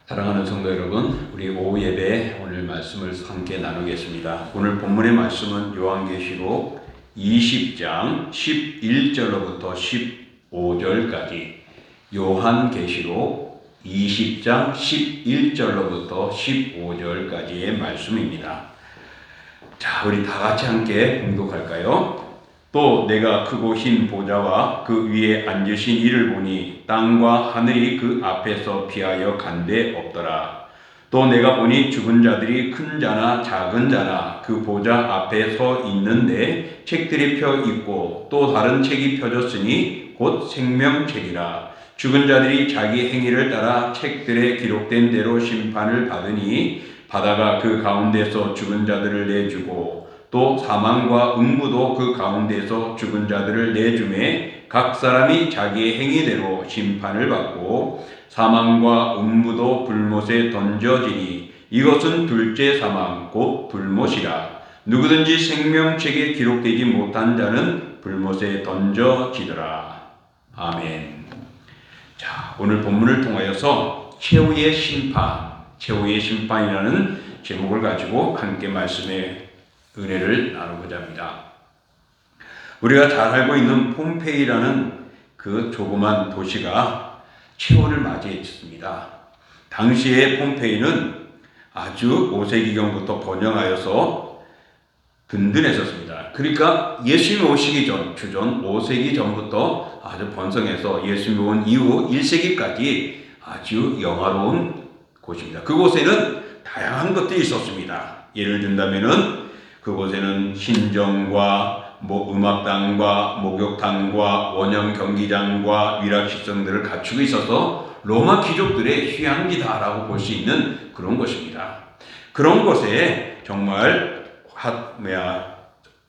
사랑하는 성도 여러분, 우리 오후 예배 오늘 말씀을 함께 나누겠습니다. 오늘 본문의 말씀은 요한계시록 20장 11절로부터 15절까지, 요한계시록 20장 11절로부터 15절까지의 말씀입니다. 자, 우리 다 같이 함께 봉독할까요? 또 내가 크고 흰 보좌와 그 위에 앉으신 이를 보니 땅과 하늘이 그 앞에서 피하여 간데 없더라. 또 내가 보니 죽은 자들이 큰 자나 작은 자나 그 보좌 앞에 서 있는데 책들이 펴 있고 또 다른 책이 펴졌으니 곧 생명책이라. 죽은 자들이 자기 행위를 따라 책들에 기록된 대로 심판을 받으니 바다가 그 가운데서 죽은 자들을 내주고 또 사망과 음부도 그 가운데서 죽은 자들을 내주매 각 사람이 자기의 행위대로 심판을 받고 사망과 음부도 불못에 던져지니 이것은 둘째 사망 곧 불못이라. 누구든지 생명책에 기록되지 못한 자는 불못에 던져지더라. 아멘. 자, 오늘 본문을 통하여서 최후의 심판이라는 제목을 가지고 함께 말씀의 은혜를 나누고자 합니다. 우리가 잘 알고 있는 폼페이라는 그 조그만 도시가 최후를 맞이했습니다. 당시에 폼페이는 아주 5세기경부터 번영하여서 든든했었습니다. 그러니까 예수님이 오시기 전, 주전 5세기 전부터 아주 번성해서 예수님이 온 이후 1세기까지 아주 영화로운 곳입니다. 그곳에는 다양한 것들이 있었습니다. 예를 든다면은 그곳에는 신정과 음악당과 목욕탕과 원형 경기장과 위락시설들을 갖추고 있어서 로마 귀족들의 휴양지다라고 볼 수 있는 그런 곳입니다. 그런 곳에 정말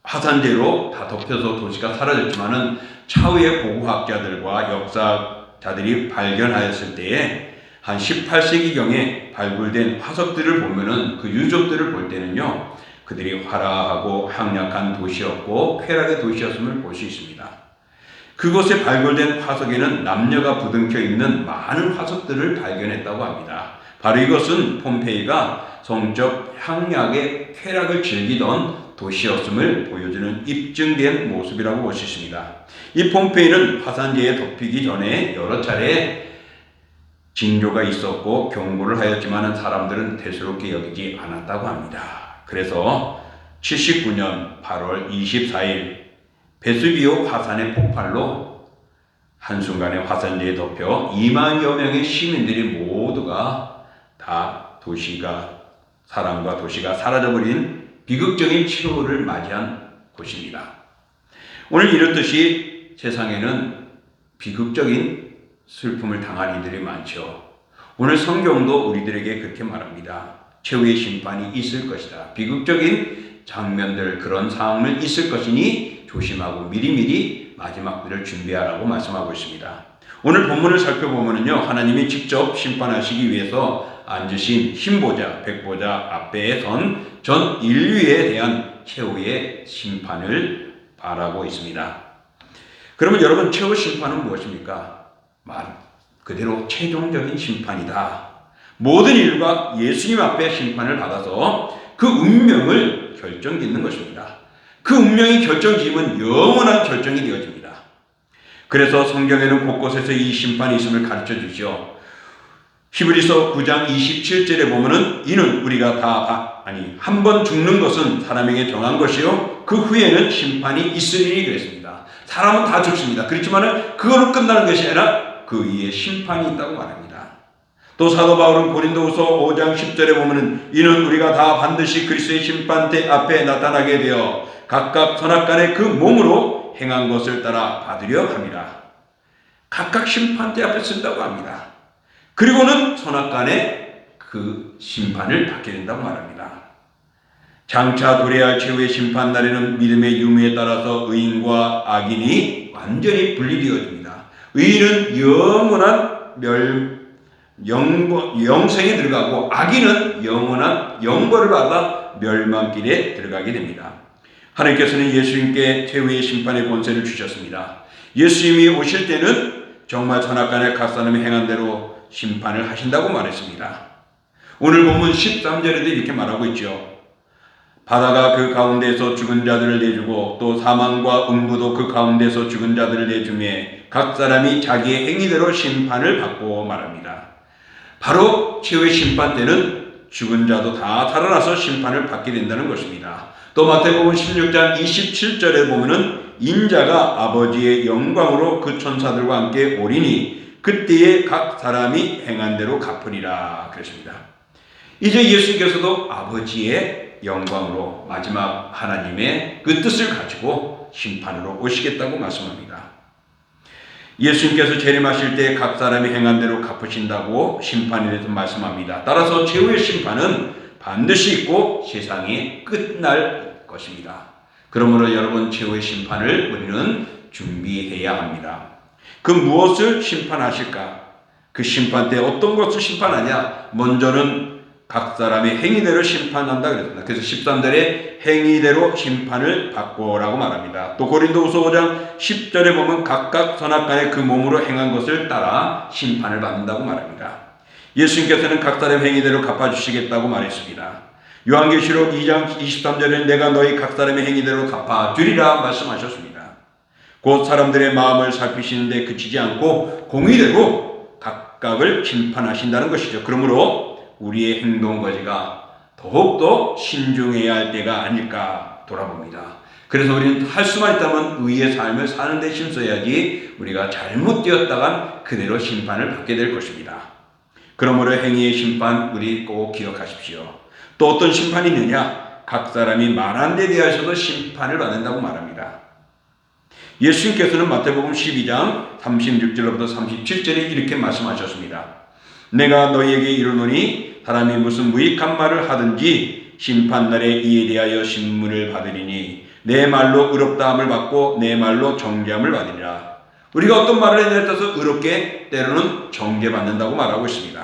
화산재로 다 덮여서 도시가 사라졌지만은 차후의 고고학자들과 역사자들이 발견하였을 때에 한 18세기경에 발굴된 화석들을 보면은 그 유적들을 볼 때는요, 그들이 화려하고 향락한 도시였고 쾌락의 도시였음을 볼 수 있습니다. 그곳에 발굴된 화석에는 남녀가 부둥켜 있는 많은 화석들을 발견했다고 합니다. 바로 이것은 폼페이가 성적 향락의 쾌락을 즐기던 도시였음을 보여주는 입증된 모습이라고 볼 수 있습니다. 이 폼페이는 화산재에 덮이기 전에 여러 차례 징조가 있었고 경고를 하였지만 사람들은 대수롭게 여기지 않았다고 합니다. 그래서 79년 8월 24일 베수비오 화산의 폭발로 한순간에 화산재에 덮여 2만여 명의 시민들이 모두가 다 사람과 도시가 사라져버린 비극적인 최후를 맞이한 곳입니다. 오늘 이렇듯이 세상에는 비극적인 슬픔을 당한 이들이 많죠. 오늘 성경도 우리들에게 그렇게 말합니다. 최후의 심판이 있을 것이다. 비극적인 장면들, 그런 상황을 있을 것이니 조심하고 미리미리 마지막들을 준비하라고 말씀하고 있습니다. 오늘 본문을 살펴보면요, 하나님이 직접 심판하시기 위해서 앉으신 흰보좌, 백보좌 앞에 선 전 인류에 대한 최후의 심판을 바라고 있습니다. 그러면 여러분, 최후 심판은 무엇입니까? 말 그대로 최종적인 심판이다. 모든 인류가 예수님 앞에 심판을 받아서 그 운명을 결정짓는 것입니다. 그 운명이 결정지으면 영원한 결정이 되어집니다. 그래서 성경에는 곳곳에서 이 심판이 있음을 가르쳐 주죠. 히브리서 9장 27절에 보면은 이는 우리가 한 번 죽는 것은 사람에게 정한 것이요 그 후에는 심판이 있으리니 그랬습니다. 사람은 다 죽습니다. 그렇지만 그걸로 끝나는 것이 아니라 그 위에 심판이 있다고 말합니다. 또 사도 바울은 고린도후서 5장 10절에 보면은 이는 우리가 다 반드시 그리스도의 심판대 앞에 나타나게 되어 각각 선악간에 그 몸으로 행한 것을 따라 받으려 합니다. 각각 심판대 앞에 쓴다고 합니다. 그리고는 선악간에 그 심판을 받게 된다고 말합니다. 장차 도래할 최후의 심판 날에는 믿음의 유무에 따라서 의인과 악인이 완전히 분리되어집니다. 의인은 영원한 영생에 들어가고 악인은 영원한 영벌을 받아 멸망길에 들어가게 됩니다. 하나님께서는 예수님께 최후의 심판의 권세를 주셨습니다. 예수님이 오실 때는 정말 선악간에 각 사람이 행한 대로 심판을 하신다고 말했습니다. 오늘 본문 13절에도 이렇게 말하고 있죠. 바다가 그 가운데서 죽은 자들을 내주고 또 사망과 음부도 그 가운데서 죽은 자들을 내주매 각 사람이 자기의 행위대로 심판을 받고 말합니다. 바로 최후의 심판 때는 죽은 자도 다 살아나서 심판을 받게 된다는 것입니다. 또 마태복음 16장 27절에 보면은 인자가 아버지의 영광으로 그 천사들과 함께 오리니 그때에 각 사람이 행한 대로 갚으리라 그랬습니다. 이제 예수님께서도 아버지의 영광으로 마지막 하나님의 그 뜻을 가지고 심판으로 오시겠다고 말씀합니다. 예수님께서 재림하실 때 각 사람이 행한 대로 갚으신다고 심판에 대해서 말씀합니다. 따라서 최후의 심판은 반드시 있고 세상이 끝날 것입니다. 그러므로 여러분, 최후의 심판을 우리는 준비해야 합니다. 그 무엇을 심판하실까? 그 심판 때 어떤 것을 심판하냐? 먼저는 각 사람의 행위대로 심판한다 그랬습니다. 그래서 13절에 행위대로 심판을 받고라고 말합니다. 또 고린도후서 5장 10절에 보면 각각 선악간에 그 몸으로 행한 것을 따라 심판을 받는다고 말합니다. 예수님께서는 각 사람 행위대로 갚아주시겠다고 말했습니다. 요한계시록 2장 23절에 내가 너희 각 사람의 행위대로 갚아주리라 말씀하셨습니다. 곧 사람들의 마음을 살피시는데 그치지 않고 공의대로 각각을 심판하신다는 것이죠. 그러므로 우리의 행동 거지가 더욱더 신중해야 할 때가 아닐까 돌아봅니다. 그래서 우리는 할 수만 있다면 의의 삶을 사는 데 힘써야지 우리가 잘못되었다간 그대로 심판을 받게 될 것입니다. 그러므로 행위의 심판 우리 꼭 기억하십시오. 또 어떤 심판이 있느냐? 각 사람이 말한 데 대하여서도 심판을 받는다고 말합니다. 예수님께서는 마태복음 12장 36절부터 37절에 이렇게 말씀하셨습니다. 내가 너희에게 이르노니 사람이 무슨 무익한 말을 하든지 심판날에 이에 대하여 신문을 받으리니 내 말로 의롭다함을 받고 내 말로 정죄함을 받으리라. 우리가 어떤 말을 했냐에 따라서 의롭게 때로는 정죄받는다고 말하고 있습니다.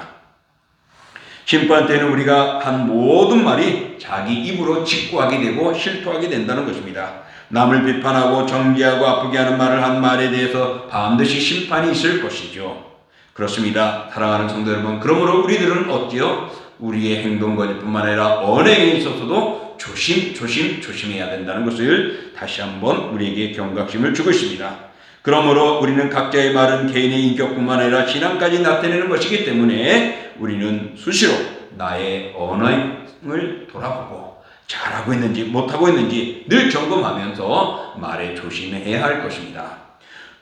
심판 때는 우리가 한 모든 말이 자기 입으로 직구하게 되고 실토하게 된다는 것입니다. 남을 비판하고 정죄하고 아프게 하는 말을 한 말에 대해서 반드시 심판이 있을 것이죠. 그렇습니다. 사랑하는 성도 여러분, 그러므로 우리들은 어찌요? 우리의 행동거리뿐만 아니라 언행에 있어서도 조심해야 된다는 것을 다시 한번 우리에게 경각심을 주고 있습니다. 그러므로 우리는 각자의 말은 개인의 인격뿐만 아니라 신앙까지 나타내는 것이기 때문에 우리는 수시로 나의 언행을 돌아보고 잘하고 있는지 못하고 있는지 늘 점검하면서 말에 조심해야 할 것입니다.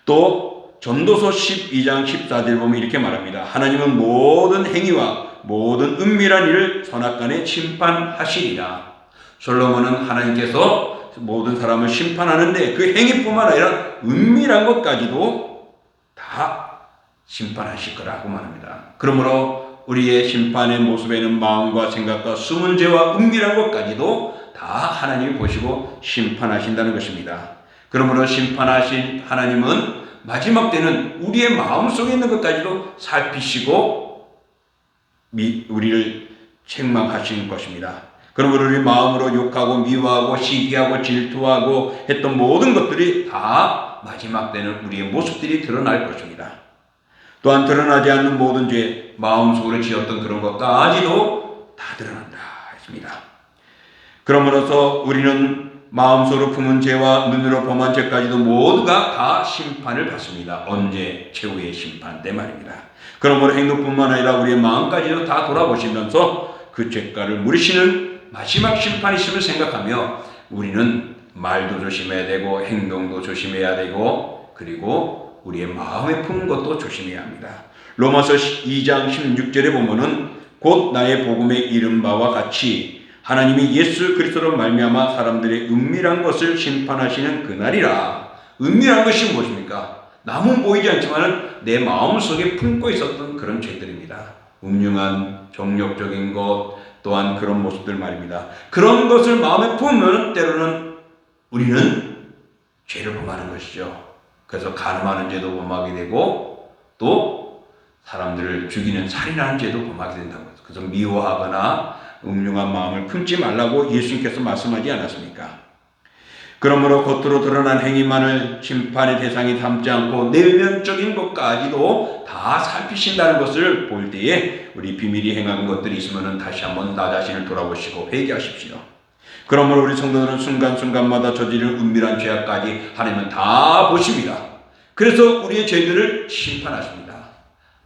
또 전도서 12장 14절 보면 이렇게 말합니다. 하나님은 모든 행위와 모든 은밀한 일을 선악간에 심판하시리라. 솔로몬은 하나님께서 모든 사람을 심판하는데 그 행위뿐만 아니라 은밀한 것까지도 다 심판하실 거라고 말합니다. 그러므로 우리의 심판의 모습에는 마음과 생각과 숨은 죄와 은밀한 것까지도 다 하나님이 보시고 심판하신다는 것입니다. 그러므로 심판하신 하나님은 마지막 때는 우리의 마음속에 있는 것까지도 살피시고 우리를 책망하시는 것입니다. 그러므로 우리 마음으로 욕하고 미워하고 시기하고 질투하고 했던 모든 것들이 다 마지막 때는 우리의 모습들이 드러날 것입니다. 또한 드러나지 않는 모든 죄, 마음속으로 지었던 그런 것까지도 다 드러난다 했습니다. 그러므로서 우리는 마음속으로 품은 죄와 눈으로 범한 죄까지도 모두가 다 심판을 받습니다. 언제? 최후의 심판 때 말입니다. 그러므로 행동뿐만 아니라 우리의 마음까지도 다 돌아보시면서 그 죄가를 물으시는 마지막 심판이심을 생각하며 우리는 말도 조심해야 되고 행동도 조심해야 되고 그리고 우리의 마음에 품은 것도 조심해야 합니다. 로마서 2장 16절에 보면은 곧 나의 복음에 이른 바와 같이 하나님이 예수 그리스도로 말미암아 사람들의 은밀한 것을 심판하시는 그날이라. 은밀한 것이 무엇입니까? 남은 보이지 않지만 내 마음속에 품고 있었던 그런 죄들입니다. 음흉한 정욕적인 것 또한 그런 모습들 말입니다. 그런 것을 마음에 품으면 때로는 우리는 죄를 범하는 것이죠. 그래서 간음하는 죄도 범하게 되고 또 사람들을 죽이는 살인하는 죄도 범하게 된다고 해서 그래서 미워하거나 음흉한 마음을 품지 말라고 예수님께서 말씀하지 않았습니까? 그러므로 겉으로 드러난 행위만을 심판의 대상이 삼지 않고 내면적인 것까지도 다 살피신다는 것을 볼 때에 우리 비밀이 행한 것들이 있으면 다시 한번 나 자신을 돌아보시고 회개하십시오. 그러므로 우리 성도들은 순간순간마다 저지른 은밀한 죄악까지 하나님은 다 보십니다. 그래서 우리의 죄들을 심판하십니다.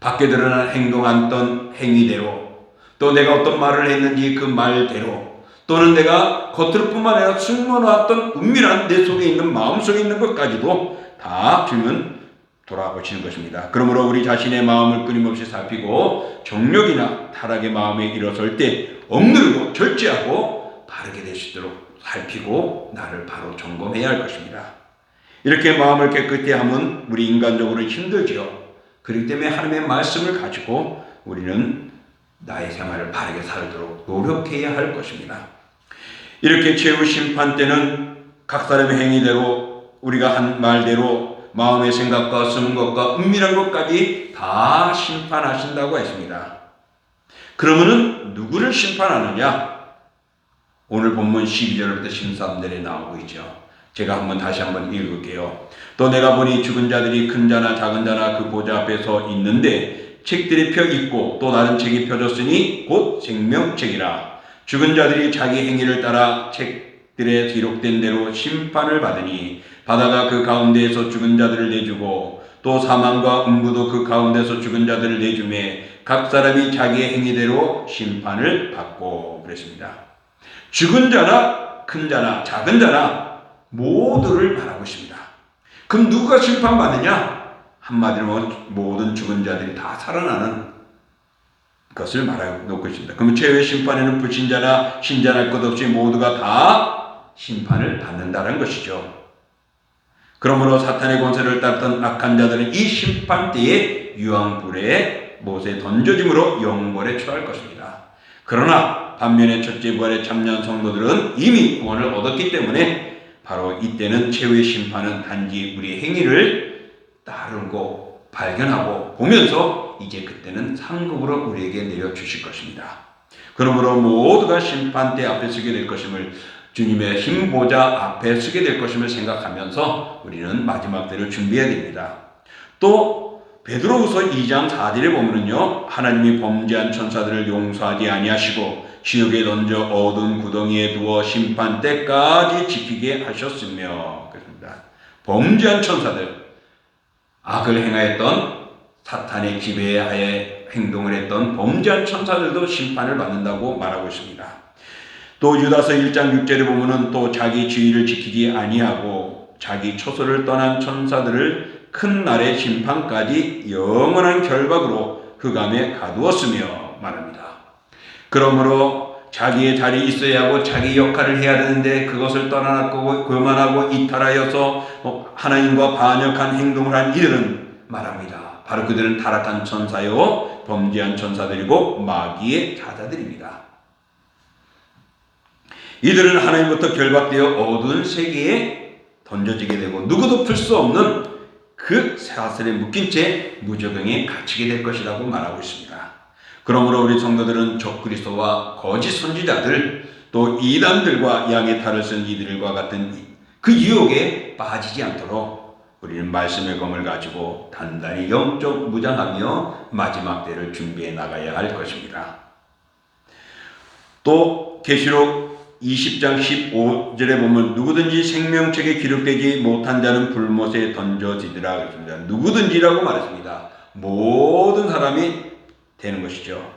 밖에 드러난 행동했던 행위대로, 또 내가 어떤 말을 했는지 그 말대로, 또는 내가 겉으로뿐만 아니라 숨어놨던 은밀한 내 속에 있는 마음 속에 있는 것까지도 다 주님은 돌아보시는 것입니다. 그러므로 우리 자신의 마음을 끊임없이 살피고 정욕이나 타락의 마음에 일어설 때 억누르고 절제하고 바르게 될 수 있도록 살피고 나를 바로 점검해야 할 것입니다. 이렇게 마음을 깨끗이 하면 우리 인간적으로는 힘들지요. 그렇기 때문에 하나님의 말씀을 가지고 우리는 나의 생활을 바르게 살도록 노력해야 할 것입니다. 이렇게 최후 심판 때는 각 사람의 행위대로 우리가 한 말대로 마음의 생각과 쓰는 것과 은밀한 것까지 다 심판하신다고 했습니다. 그러면은 누구를 심판하느냐? 오늘 본문 12절부터 13절에 나오고 있죠. 제가 다시 한번 읽을게요. 또 내가 보니 죽은 자들이 큰 자나 작은 자나 그 보좌 앞에 서 있는데 책들이 펴 있고 또 다른 책이 펴졌으니 곧 생명책이라. 죽은 자들이 자기 행위를 따라 책들에 기록된 대로 심판을 받으니 바다가 그 가운데에서 죽은 자들을 내주고 또 사망과 음부도 그 가운데서 죽은 자들을 내주매 각 사람이 자기의 행위대로 심판을 받고 그랬습니다. 죽은 자나 큰 자나 작은 자나 모두를 말하고 있습니다. 그럼 누가 심판받느냐? 한마디로 모든 죽은 자들이 다 살아나는 것을 말하고 있습니다. 그러면 최후의 심판에는 불신자나 신자나 것 없이 모두가 다 심판을 받는다는 것이죠. 그러므로 사탄의 권세를 따르던 악한 자들은 이 심판 때에 유황불에 못에 던져짐으로 영벌에 처할 것입니다. 그러나 반면에 첫째 부활의 참여한 성도들은 이미 구원을 얻었기 때문에 바로 이때는 최후의 심판은 단지 우리의 행위를 따르고 발견하고 보면서 이제 그때는 상급으로 우리에게 내려주실 것입니다. 그러므로 모두가 심판대 앞에 서게 될 것임을, 주님의 힘보좌 앞에 서게 될 것임을 생각하면서 우리는 마지막 때를 준비해야 됩니다. 또 베드로후서 2장 4절에 보면은요, 하나님이 범죄한 천사들을 용서하지 아니하시고 지옥에 던져 어두운 구덩이에 두어 심판 때까지 지키게 하셨으며, 그렇습니다. 범죄한 천사들, 악을 행하였던 사탄의 지배하에 행동을 했던 범죄한 천사들도 심판을 받는다고 말하고 있습니다. 또 유다서 1장 6절에 보면은 또 자기 지위를 지키지 아니하고 자기 초소를 떠난 천사들을 큰 날의 심판까지 영원한 결박으로 흑암에 가두었으며 말합니다. 그러므로 자기의 자리에 있어야 하고 자기 역할을 해야 되는데 그것을 떠나고 교만하고 이탈하여서 하나님과 반역한 행동을 한 이들은 말합니다. 바로 그들은 타락한 천사요 범죄한 천사들이고 마귀의 자자들입니다. 이들은 하나님부터 결박되어 어두운 세계에 던져지게 되고 누구도 풀 수 없는 그 사슬에 묶인 채 무저경에 갇히게 될 것이라고 말하고 있습니다. 그러므로 우리 성도들은 적그리스도와 거짓 선지자들 또 이단들과 양의 탈을 쓴 이들과 같은 그 유혹에 빠지지 않도록 우리는 말씀의 검을 가지고 단단히 영적 무장하며 마지막 때를 준비해 나가야 할 것입니다. 또 계시록 20장 15절에 보면 누구든지 생명책에 기록되지 못한 자는 불못에 던져지더라 그랬습니다. 누구든지라고 말했습니다. 모든 사람이 되는 것이죠.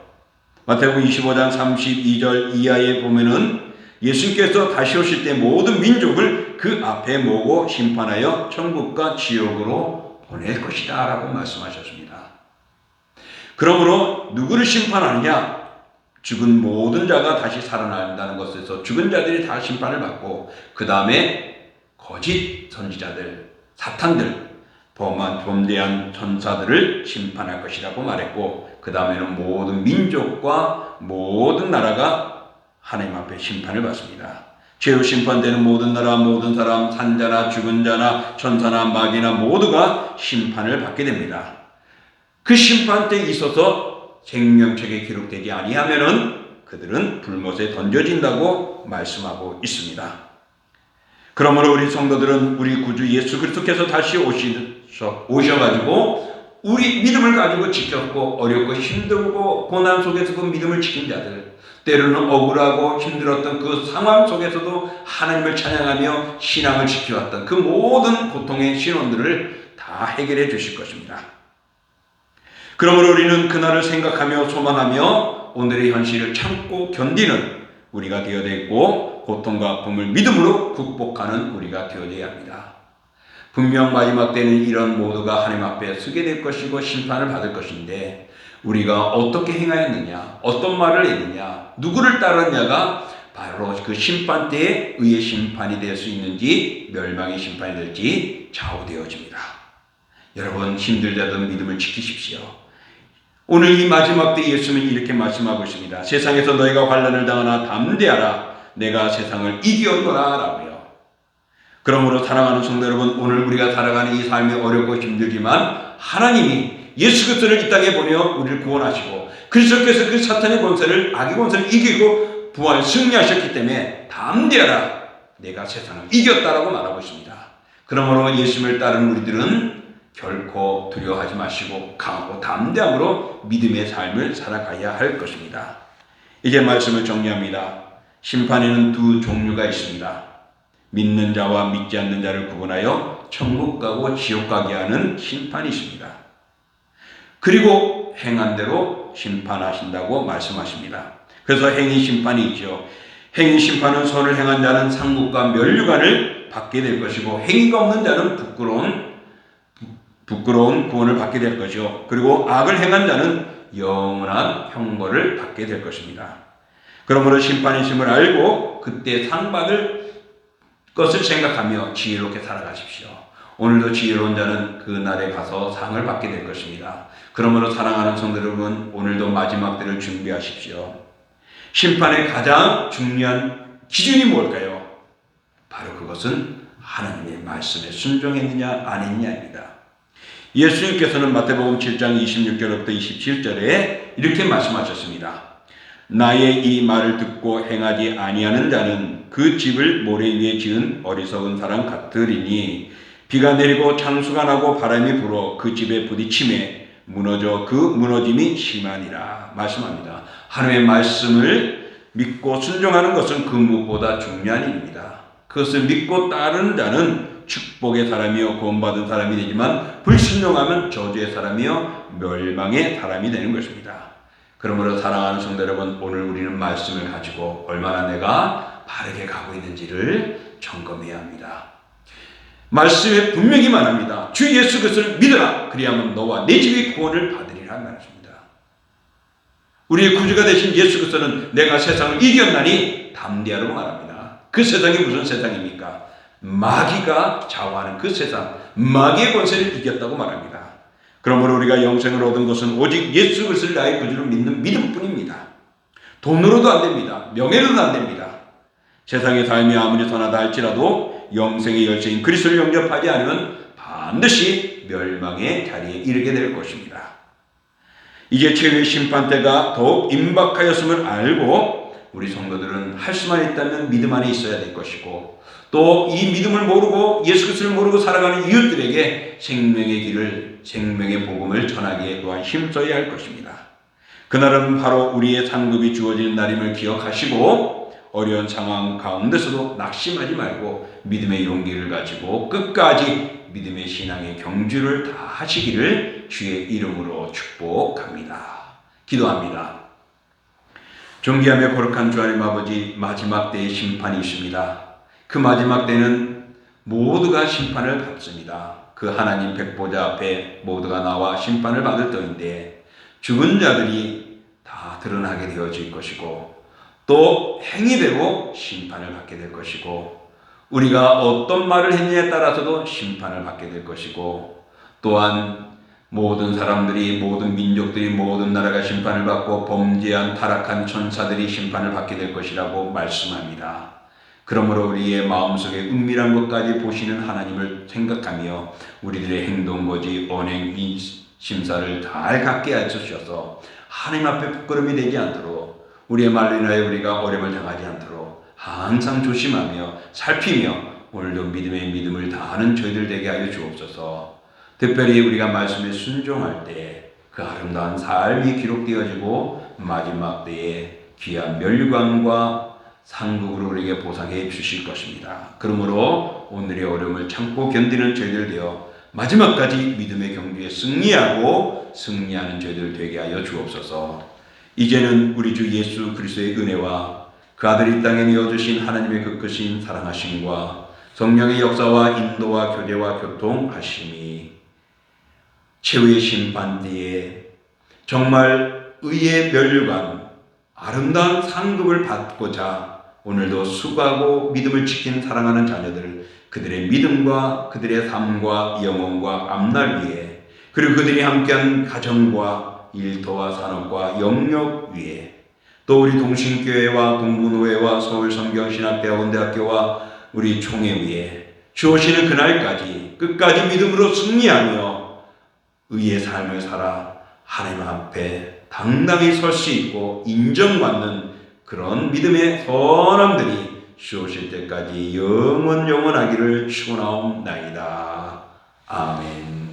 마태복음 25장 32절 이하에 보면은 예수님께서 다시 오실 때 모든 민족을 그 앞에 모고 심판하여 천국과 지옥으로 보낼 것이다 라고 말씀하셨습니다. 그러므로 누구를 심판하느냐? 죽은 모든 자가 다시 살아난다는 것에서 죽은 자들이 다 심판을 받고 그 다음에 거짓 선지자들, 사탄들, 범죄한 천사들을 심판할 것이라고 말했고 그 다음에는 모든 민족과 모든 나라가 하나님 앞에 심판을 받습니다. 최후 심판되는 모든 나라, 모든 사람, 산자나 죽은 자나 천사나 마귀나 모두가 심판을 받게 됩니다. 그 심판 때에 있어서 생명책에 기록되지 아니하면은 그들은 불못에 던져진다고 말씀하고 있습니다. 그러므로 우리 성도들은 우리 구주 예수 그리스도께서 다시 오셔가지고 우리 믿음을 가지고 지켰고 어렵고 힘들고 고난 속에서 그 믿음을 지킨 자들, 때로는 억울하고 힘들었던 그 상황 속에서도 하나님을 찬양하며 신앙을 지켜왔던 그 모든 고통의 신원들을 다 해결해 주실 것입니다. 그러므로 우리는 그날을 생각하며 소망하며 오늘의 현실을 참고 견디는 우리가 되어야 되고 고통과 아픔을 믿음으로 극복하는 우리가 되어야 합니다. 분명 마지막 때는 이런 모두가 하나님 앞에 서게 될 것이고 심판을 받을 것인데 우리가 어떻게 행하였느냐, 어떤 말을 했느냐, 누구를 따랐냐가 바로 그 심판 때에 의의 심판이 될 수 있는지 멸망의 심판이 될지 좌우되어집니다. 여러분 힘들다던 믿음을 지키십시오. 오늘 이 마지막 때 예수님은 이렇게 말씀하고 있습니다. 세상에서 너희가 환난을 당하나 담대하라. 내가 세상을 이기었노라 라고요. 그러므로 사랑하는 성도 여러분, 오늘 우리가 살아가는 이 삶이 어렵고 힘들지만 하나님이 예수 그리스도를 이 땅에 보내어 우리를 구원하시고 그리스도께서 그 사탄의 권세를, 악의 권세를 이기고 부활 승리하셨기 때문에 담대하라. 내가 세상을 이겼다라고 말하고 있습니다. 그러므로 예수님을 따르는 우리들은 결코 두려워하지 마시고 강하고 담대함으로 믿음의 삶을 살아가야 할 것입니다. 이제 말씀을 정리합니다. 심판에는 두 종류가 있습니다. 믿는 자와 믿지 않는 자를 구분하여 천국 가고 지옥 가게 하는 심판이 있습니다. 그리고 행한 대로 심판하신다고 말씀하십니다. 그래서 행위 심판이 있죠. 행위 심판은 선을 행한 자는 상급과 면류관을 받게 될 것이고 행위가 없는 자는 부끄러운 구원을 받게 될 것이요. 그리고 악을 행한 자는 영원한 형벌을 받게 될 것입니다. 그러므로 심판이심을 알고 그때 상 받을 것을 생각하며 지혜롭게 살아가십시오. 오늘도 지혜로운 자는 그 날에 가서 상을 받게 될 것입니다. 그러므로 사랑하는 성도 여러분, 오늘도 마지막 때를 준비하십시오. 심판의 가장 중요한 기준이 뭘까요? 바로 그것은 하나님의 말씀에 순종했느냐 안 했느냐입니다. 예수님께서는 마태복음 7장 26절부터 27절에 이렇게 말씀하셨습니다. 나의 이 말을 듣고 행하지 아니하는 자는 그 집을 모래 위에 지은 어리석은 사람 같으리니 비가 내리고 창수가 나고 바람이 불어 그 집에 부딪힘에 무너져 그 무너짐이 심하니라 말씀합니다. 하나님의 말씀을 믿고 순종하는 것은 그 무엇보다 중요한 일입니다. 그것을 믿고 따르는 자는 축복의 사람이요 구원받은 사람이 되지만 불순종하면 저주의 사람이요 멸망의 사람이 되는 것입니다. 그러므로 사랑하는 성도 여러분, 오늘 우리는 말씀을 가지고 얼마나 내가 바르게 가고 있는지를 점검해야 합니다. 말씀에 분명히 말합니다. 주 예수 그리스도를 믿으라. 그리하면 너와 내 집이 구원을 받으리라 말씀입니다. 우리의 구주가 되신 예수 그리스도는 내가 세상을 이겼나니 담대하라고 말합니다. 그 세상이 무슨 세상입니까? 마귀가 좌우하는 그 세상, 마귀의 권세를 이겼다고 말합니다. 그러므로 우리가 영생을 얻은 것은 오직 예수 그리스도를 나의 구주로 믿는 믿음뿐입니다. 돈으로도 안 됩니다. 명예로도 안 됩니다. 세상의 삶이 아무리 선하다 할지라도 영생의 열쇠인 그리스도를 영접하지 않으면 반드시 멸망의 자리에 이르게 될 것입니다. 이제 최후의 심판 때가 더욱 임박하였음을 알고 우리 성도들은 할 수만 있다면 믿음 안에 있어야 될 것이고 또 이 믿음을 모르고 예수 그리스도를 모르고 살아가는 이웃들에게 생명의 길을, 생명의 복음을 전하기에 또한 힘써야 할 것입니다. 그날은 바로 우리의 상급이 주어지는 날임을 기억하시고 어려운 상황 가운데서도 낙심하지 말고 믿음의 용기를 가지고 끝까지 믿음의 신앙의 경주를 다 하시기를 주의 이름으로 축복합니다. 기도합니다. 존귀하며 거룩한 주 하나님 아버지, 마지막 때의 심판이 있습니다. 그 마지막 때는 모두가 심판을 받습니다. 그 하나님 백보자 앞에 모두가 나와 심판을 받을 터인데 죽은 자들이 다 드러나게 되어질 것이고 또 행위대로 심판을 받게 될 것이고 우리가 어떤 말을 했느냐에 따라서도 심판을 받게 될 것이고 또한 모든 사람들이, 모든 민족들이, 모든 나라가 심판을 받고 범죄한 타락한 천사들이 심판을 받게 될 것이라고 말씀합니다. 그러므로 우리의 마음속에 은밀한 것까지 보시는 하나님을 생각하며 우리들의 행동, 거지, 언행, 심사를 잘 갖게 해주셔서 하나님 앞에 부끄러움이 되지 않도록 우리의 말로 인하여 우리가 어려움을 당하지 않도록 항상 조심하며 살피며 오늘도 믿음의 믿음을 다하는 저희들 되게 하여 주옵소서. 특별히 우리가 말씀에 순종할 때 그 아름다운 삶이 기록되어지고 마지막 때에 귀한 멸관과 상급으로 우리에게 보상해 주실 것입니다. 그러므로 오늘의 어려움을 참고 견디는 저희들 되어 마지막까지 믿음의 경주에 승리하고 승리하는 저희들 되게 하여 주옵소서. 이제는 우리 주 예수 그리스도의 은혜와 그 아들 이 땅에 내어주신 하나님의 그 크신 사랑하심과 성령의 역사와 인도와 교제와 교통하심이 최후의 심판대에 정말 의의 멸관 아름다운 상급을 받고자 오늘도 수고하고 믿음을 지킨 사랑하는 자녀들 그들의 믿음과 그들의 삶과 영혼과 앞날 위에 그리고 그들이 함께한 가정과 일터와 산업과 영역 위에 또 우리 동신교회와 동부노회와 서울성경신학대학원대학교와 우리 총회 위에 주오시는 그날까지 끝까지 믿음으로 승리하며 의의 삶을 살아 하나님 앞에 당당히 설 수 있고 인정받는 그런 믿음의 선함들이 주오실 때까지 영원하기를 축원하옵나이다. 아멘.